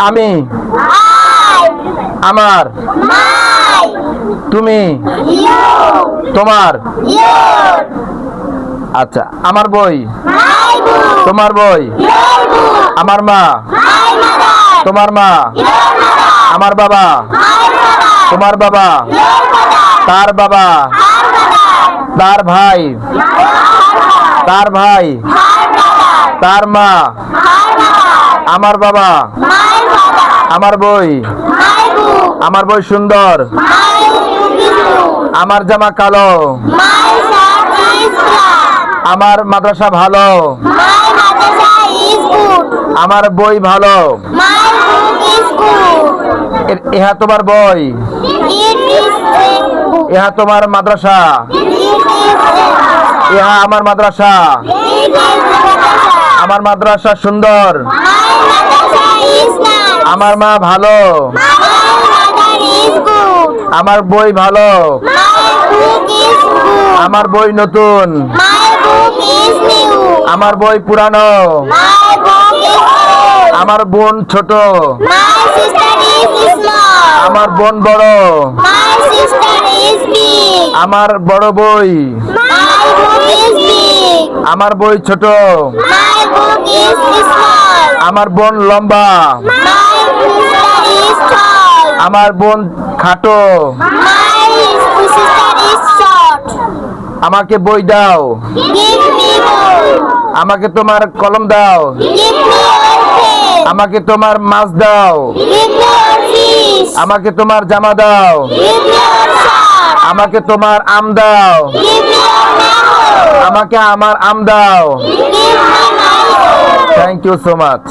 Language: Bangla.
আমি, আমার, তুমি, তোমার। আচ্ছা, আমার বই, তোমার বই, আমার মা, তোমার মা, আমার বাবা, তোমার বাবা, তার বাবা, তার ভাই, তার ভাই, তার মা, আমার বাবা, আমার বই, আমার বই সুন্দর, আমার জামা কালো, আমার মাদ্রাসা ভালো, আমার বই ভালো। ইহা তোমার বই, ইহা তোমার মাদ্রাসা, ইহা আমার মাদ্রাসা, আমার মাদ্রাসা সুন্দর, আমার মা ভালো, আমার বই ভালো, আমার বই নতুন, আমার বই পুরানো, আমার বোন ছোট, আমার বোন বড়, আমার বড় বই, আমার বই ছোট, আমার বোন লম্বা, আমার বোন খাটো। আমাকে বই দাও, আমাকে তোমার কলম দাও, আমাকে তোমার মাছ দাও, আমাকে তোমার জামা দাও, আমাকে তোমার আম দাও, আমাকে আমার আম দাও। Thank you so much.